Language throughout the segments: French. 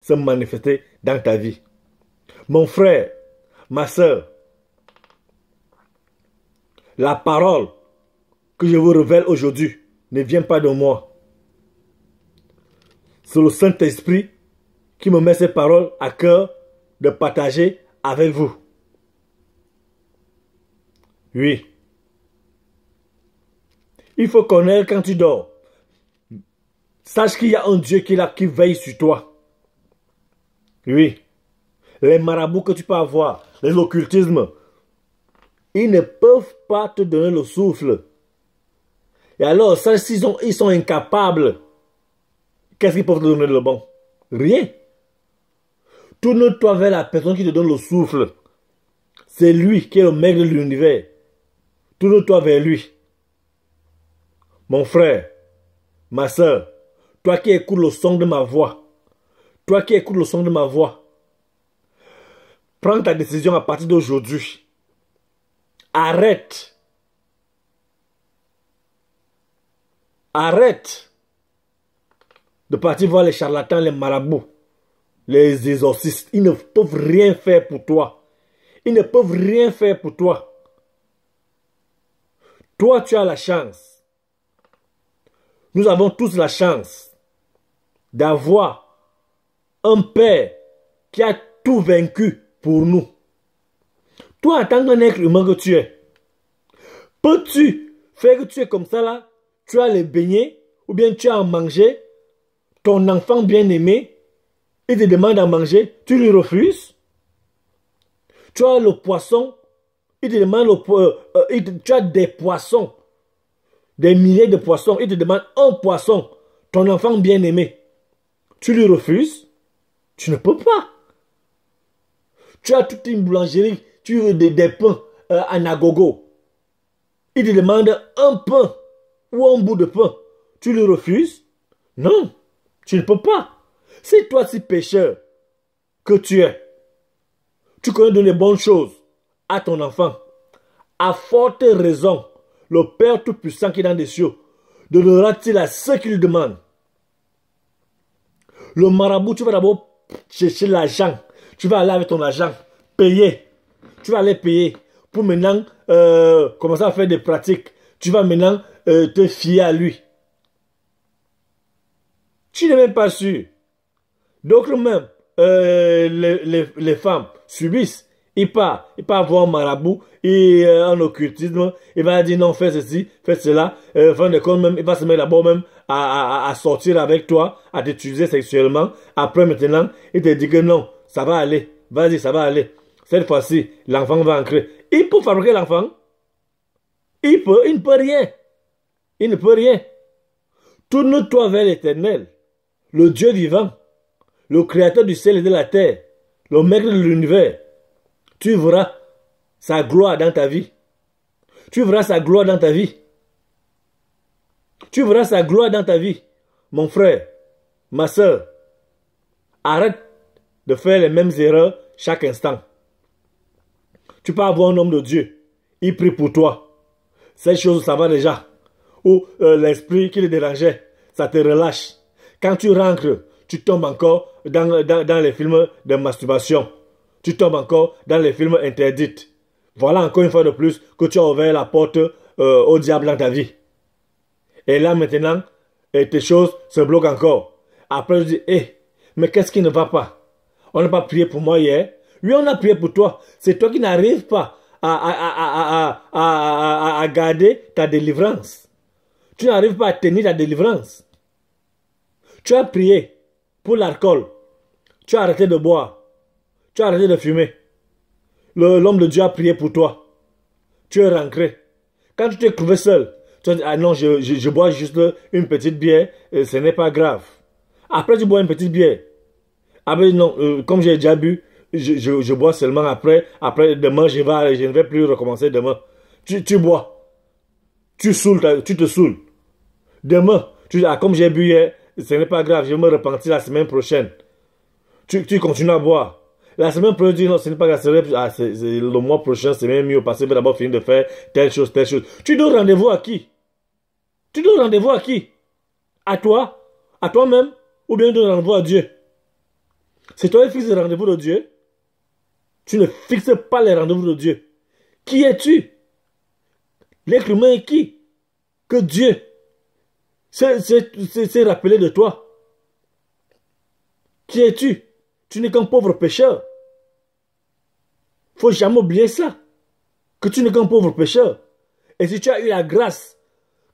se manifester dans ta vie. Mon frère, ma soeur, la parole que je vous révèle aujourd'hui ne vient pas de moi. C'est le Saint-Esprit qui me met ces paroles à cœur de partager avec vous. Oui. Il faut connaître quand tu dors. Sache qu'il y a un Dieu qui est là, qui veille sur toi. Oui. Les marabouts que tu peux avoir, les occultismes, ils ne peuvent pas te donner le souffle. Et alors, ça, ils sont incapables, qu'est-ce qu'ils peuvent te donner de bon? Rien. Tourne-toi vers la personne qui te donne le souffle. C'est lui qui est le maître de l'univers. Tourne-toi vers lui. Mon frère, ma soeur, toi qui écoutes le son de ma voix, toi qui écoutes le son de ma voix, prends ta décision à partir d'aujourd'hui. Arrête. Arrête de partir voir les charlatans, les marabouts, les exorcistes. Ils ne peuvent rien faire pour toi. Ils ne peuvent rien faire pour toi. Toi, tu as la chance. Nous avons tous la chance d'avoir un Père qui a tout vaincu pour nous. Toi, en tant qu'un être humain que tu es, peux-tu faire que tu es comme ça là? Tu as les beignets, ou bien tu as à manger, ton enfant bien-aimé, il te demande à manger, tu lui refuses. Tu as le poisson, il te demande, tu as des poissons, des milliers de poissons, il te demande un poisson, ton enfant bien-aimé, tu lui refuses. Tu ne peux pas. Tu as toute une boulangerie, tu veux des pains à Nagogo. Il te demande un pain ou un bout de pain. Tu le refuses? Non, tu ne peux pas. C'est toi si pécheur que tu es. Tu connais donner les bonnes choses à ton enfant. À forte raison, le Père Tout-Puissant qui est dans les cieux donnera-t-il à ceux qui lui demandent. Le marabout, tu vas d'abord chercher l'argent. Tu vas aller avec ton argent, payer. Tu vas aller payer pour maintenant commencer à faire des pratiques. Tu vas maintenant te fier à lui. Tu n'es même pas sûr. Donc même, les femmes subissent. Il part voir un marabout, un occultisme, il va dire non, fais ceci, fais cela. Fin de compte même, il va se mettre d'abord même à sortir avec toi, à t'utiliser sexuellement. Après maintenant, il te dit que non, ça va aller. Vas-y, ça va aller. Cette fois-ci, l'enfant va entrer. Il peut fabriquer l'enfant. Il ne peut rien. Il ne peut rien. Tourne-toi vers l'Éternel, le Dieu vivant, le créateur du ciel et de la terre, le maître de l'univers. Tu verras sa gloire dans ta vie. Tu verras sa gloire dans ta vie. Tu verras sa gloire dans ta vie. Mon frère, ma soeur, arrête de faire les mêmes erreurs chaque instant. Tu peux avoir un homme de Dieu. Il prie pour toi. Ces choses, ça va déjà. Ou l'esprit qui le dérangeait, ça te relâche. Quand tu rentres, tu tombes encore dans les films de masturbation. Tu tombes encore dans les films interdits. Voilà encore une fois de plus que tu as ouvert la porte au diable dans ta vie. Et là maintenant, tes choses se bloquent encore. Après, je dis, mais qu'est-ce qui ne va pas? On n'a pas prié pour moi hier. Oui, on a prié pour toi. C'est toi qui n'arrives pas à garder ta délivrance. Tu n'arrives pas à tenir ta délivrance. Tu as prié pour l'alcool. Tu as arrêté de boire. Tu as arrêté de fumer. L'homme de Dieu a prié pour toi. Tu es rentré. Quand tu t'es trouvé seul, tu as dit, ah non, je bois juste une petite bière, ce n'est pas grave. Après, tu bois une petite bière. Après, non, comme j'ai déjà bu, je bois seulement après. Après, demain, je ne vais plus recommencer demain. Tu bois. Tu te saoules. Demain, tu dis, ah, comme j'ai bu hier, ce n'est pas grave, je vais me repentir la semaine prochaine. Tu continues à boire. La semaine prochaine, tu dis, non, ce n'est pas grave, le mois prochain, c'est même mieux parce que je vais d'abord finir de faire telle chose, telle chose. Tu donnes rendez-vous à qui? Tu donnes rendez-vous à qui? À toi? À toi-même? Ou bien tu donnes rendez-vous à Dieu? C'est toi qui fixes le rendez-vous de Dieu. Tu ne fixes pas les rendez-vous de Dieu. Qui es-tu? L'être humain est qui? Que Dieu s'est rappelé de toi. Qui es-tu? Tu n'es qu'un pauvre pécheur. Faut jamais oublier ça. Que tu n'es qu'un pauvre pécheur. Et si tu as eu la grâce,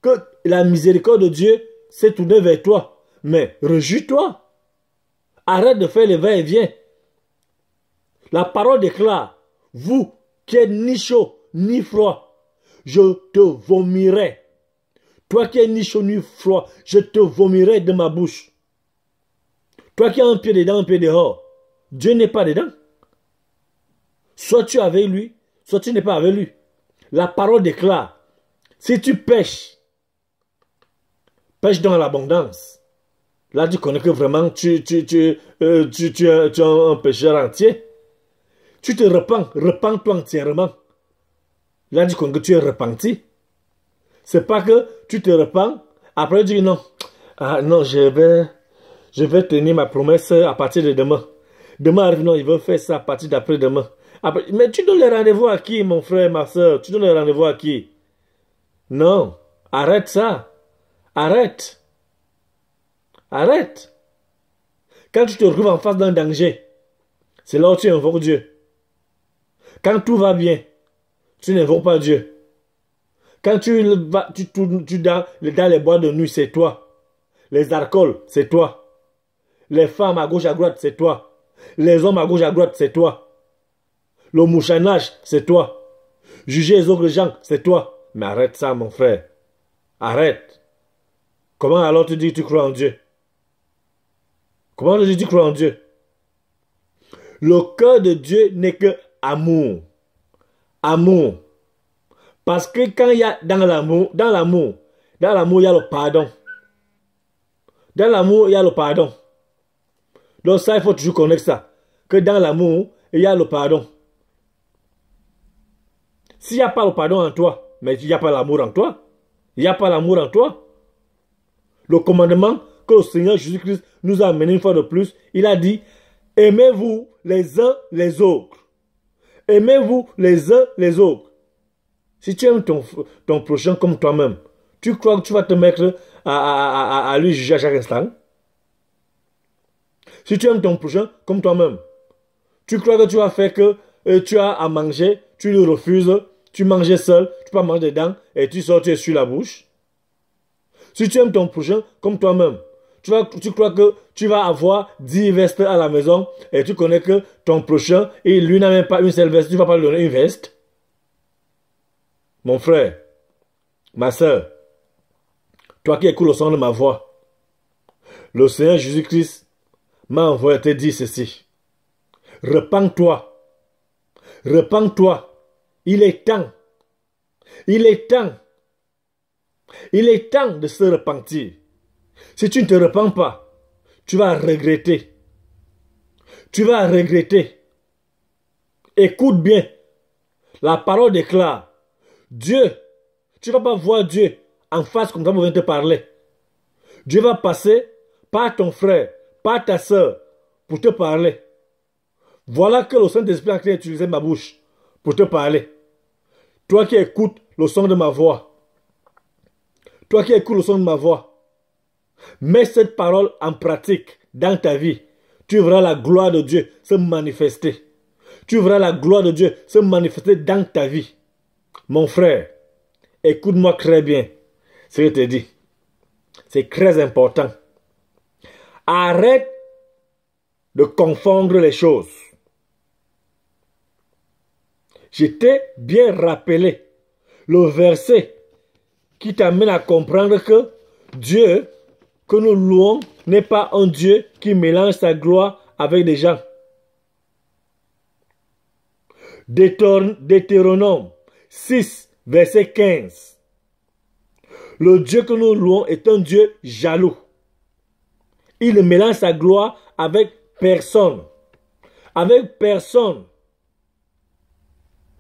que la miséricorde de Dieu s'est tournée vers toi, mais rejouis-toi. Arrête de faire les va-et-vient. La parole déclare, vous qui êtes ni chaud ni froid, je te vomirai. Toi qui es ni chaud ni froid, je te vomirai de ma bouche. Toi qui as un pied dedans, un pied dehors, Dieu n'est pas dedans. Soit tu es avec lui, soit tu n'es pas avec lui. La parole déclare, si tu pêches, pêche dans l'abondance. Là, tu connais que vraiment tu es un pécheur entier. Tu te repens-toi entièrement. Là, tu connais que tu es repenti. C'est pas que tu te repens, après tu dis non. Ah non, je vais tenir ma promesse à partir de demain. Demain arrive, non, il veut faire ça à partir d'après-demain. Mais tu donnes les rendez-vous à qui, mon frère, ma soeur? Tu donnes les rendez-vous à qui? Non, arrête ça. Arrête. Arrête. Quand tu te retrouves en face d'un danger, c'est là où tu invoques Dieu. Quand tout va bien, tu n'invoques pas Dieu. Quand tu tournes dans les boîtes de nuit, c'est toi. Les alcools, c'est toi. Les femmes à gauche à droite, c'est toi. Les hommes à gauche à droite, c'est toi. Le mouchanage, c'est toi. Juger les autres gens, c'est toi. Mais arrête ça, mon frère. Arrête. Comment alors tu dis que tu crois en Dieu? Comment tu dis que tu crois en Dieu? Le cœur de Dieu n'est que amour. Amour. Parce que quand il y a dans l'amour, il y a le pardon. Dans l'amour, il y a le pardon. Donc ça, il faut toujours connaître ça. Que dans l'amour, il y a le pardon. S'il n'y a pas le pardon en toi, mais il n'y a pas l'amour en toi, il n'y a pas l'amour en toi. Le commandement que le Seigneur Jésus-Christ nous a amené une fois de plus, il a dit, aimez-vous les uns les autres. Aimez-vous les uns les autres. Si tu aimes ton prochain comme toi-même, tu crois que tu vas te mettre à lui juger à chaque instant? Si tu aimes ton prochain comme toi-même, tu crois que tu vas faire que tu as à manger, tu le refuses, tu manges seul, tu peux manger dedans et tu sors, tu essuies la bouche? Si tu aimes ton prochain comme toi-même, tu crois que tu vas avoir 10 vestes à la maison et tu connais que ton prochain, et lui n'a même pas une seule veste, tu ne vas pas lui donner une veste? Mon frère, ma soeur, toi qui écoutes le son de ma voix, le Seigneur Jésus-Christ m'a envoyé te dire ceci. Repends-toi. Repends-toi. Il est temps. Il est temps. Il est temps de se repentir. Si tu ne te repens pas, tu vas regretter. Tu vas regretter. Écoute bien. La parole déclare. Dieu, tu ne vas pas voir Dieu en face comme ça pour venir te parler. Dieu va passer par ton frère, par ta soeur, pour te parler. Voilà que le Saint-Esprit a utilisé ma bouche pour te parler. Toi qui écoutes le son de ma voix. Toi qui écoutes le son de ma voix. Mets cette parole en pratique dans ta vie. Tu verras la gloire de Dieu se manifester. Tu verras la gloire de Dieu se manifester dans ta vie. Mon frère, écoute-moi très bien ce que je te dis. C'est très important. Arrête de confondre les choses. Je t'ai bien rappelé le verset qui t'amène à comprendre que Dieu que nous louons n'est pas un Dieu qui mélange sa gloire avec des gens. Deutéronome 6, verset 15. Le Dieu que nous louons est un Dieu jaloux. Il ne mélange sa gloire avec personne. Avec personne.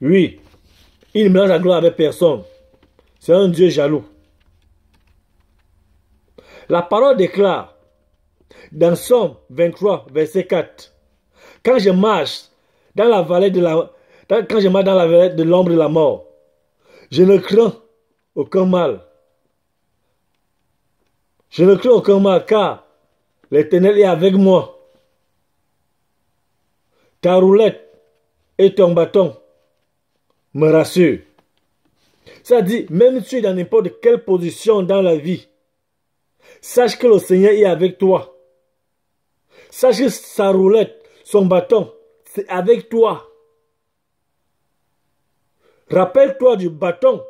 Oui, il ne mélange sa gloire avec personne. C'est un Dieu jaloux. La parole déclare dans Somme 23, verset 4. Quand je marche dans la vallée quand je marche dans la vallée de l'ombre de la mort, je ne crains aucun mal. Je ne crains aucun mal car l'Éternel est avec moi. Ta roulette et ton bâton me rassurent. Ça dit, même si tu es dans n'importe quelle position dans la vie, sache que le Seigneur est avec toi. Sache que sa roulette, son bâton, c'est avec toi. Rappelle-toi du bâton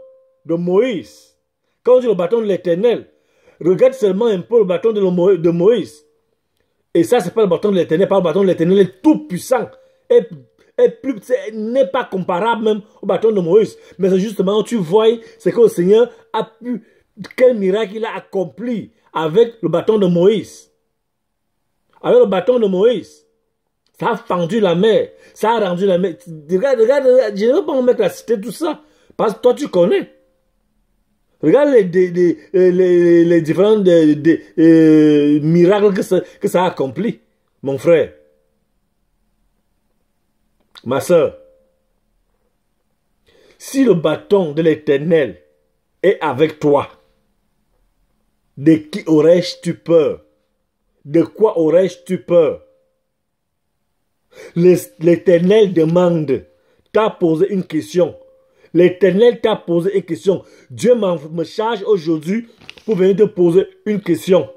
de Moïse. Quand on dit le bâton de l'Éternel, regarde seulement un peu le bâton de Moïse. Et ça, c'est pas le bâton de l'Éternel, pas le bâton de l'Éternel, est tout puissant. N'est pas comparable même au bâton de Moïse. Mais c'est justement, tu vois, c'est que le Seigneur a pu, quel miracle il a accompli avec le bâton de Moïse. Avec le bâton de Moïse, ça a fendu la mer, ça a rendu la mer. Regarde, je ne veux pas me mettre à citer tout ça, parce que toi tu connais. Regarde les différents miracles que ça a accompli, mon frère. Ma soeur, si le bâton de l'Éternel est avec toi, de qui aurais-je peur? De quoi aurais-je peur? L'Éternel demande, t'a posé une question. L'Éternel t'a posé une question. Dieu me charge aujourd'hui pour venir te poser une question.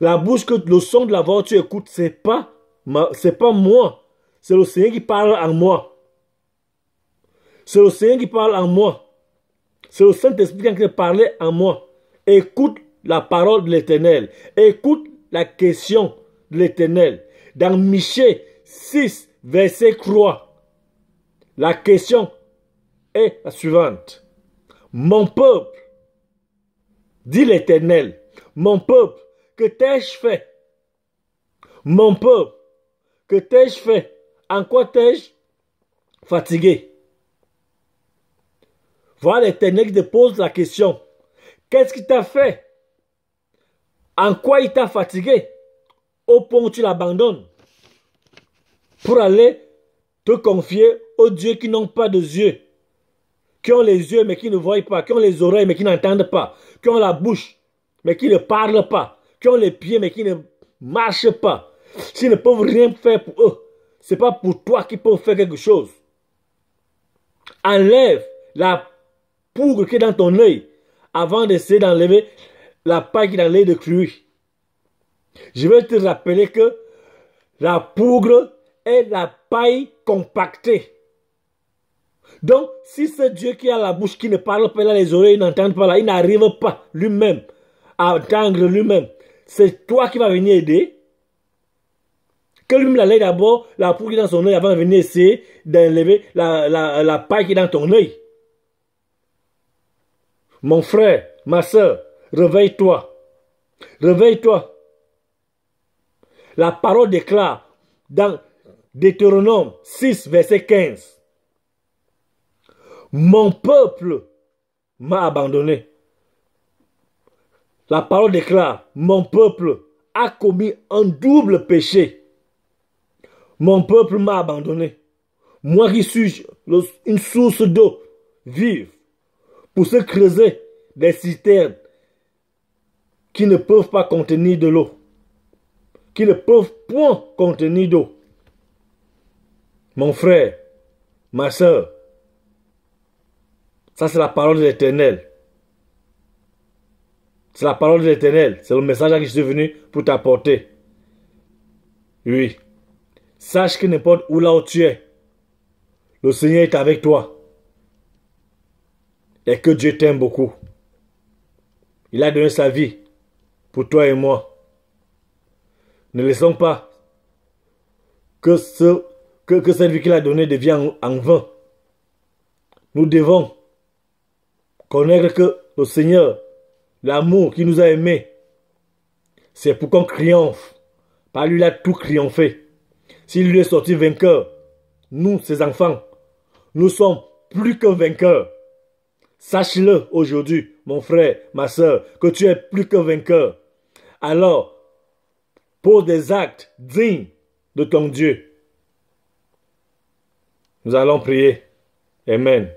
La bouche le son de la voix que tu écoutes, c'est pas moi. C'est le Seigneur qui parle en moi. C'est le Seigneur qui parle en moi. C'est le Saint-Esprit qui parle en moi. Écoute la parole de l'Éternel. Écoute la question de l'Éternel. Dans Michée 6, verset 3, la question est la suivante. Mon peuple, dit l'Éternel, mon peuple, que t'ai-je fait? Mon peuple, que t'ai-je fait? En quoi t'ai-je fatigué? Voilà l'Éternel qui te pose la question. Qu'est-ce qu'il t'a fait? En quoi il t'a fatigué? Au point où tu l'abandonnes pour aller te confier aux dieux qui n'ont pas de yeux, qui ont les yeux mais qui ne voient pas, qui ont les oreilles mais qui n'entendent pas, qui ont la bouche mais qui ne parlent pas, qui ont les pieds mais qui ne marchent pas. S'ils ne peuvent rien faire pour eux, ce n'est pas pour toi qu'ils peuvent faire quelque chose. Enlève la poudre qui est dans ton œil avant d'essayer d'enlever la paille qui est dans l'œil de Chloé. Je vais te rappeler que la poudre est la paille compactée. Donc, si ce Dieu qui a la bouche, qui ne parle pas, là, les oreilles n'entendent pas, là, il n'arrive pas lui-même à entendre lui-même, c'est toi qui vas venir aider. Que lui-même la lève d'abord, la poudre qui est dans son œil, avant de venir essayer d'enlever la paille qui est dans ton œil. Mon frère, ma soeur, réveille-toi. Réveille-toi. La parole déclare dans Deutéronome 6, verset 15. Mon peuple m'a abandonné. La parole déclare, mon peuple a commis un double péché. Mon peuple m'a abandonné. Moi qui suis une source d'eau vive pour se creuser des citernes qui ne peuvent pas contenir de l'eau, qui ne peuvent point contenir d'eau. Mon frère, ma soeur, ça c'est la parole de l'Éternel. C'est la parole de l'Éternel. C'est le message que je suis venu pour t'apporter. Oui. Sache que n'importe où là où tu es, le Seigneur est avec toi. Et que Dieu t'aime beaucoup. Il a donné sa vie pour toi et moi. Ne laissons pas que cette vie qu'il a donnée devienne en vain. Nous devons connaître que le Seigneur, l'amour qui nous a aimés, c'est pour qu'on triomphe. Par lui, il a tout triomphé. S'il lui est sorti vainqueur, nous, ses enfants, nous sommes plus que vainqueurs. Sache-le aujourd'hui, mon frère, ma soeur, que tu es plus que vainqueur. Alors, pose des actes dignes de ton Dieu. Nous allons prier. Amen.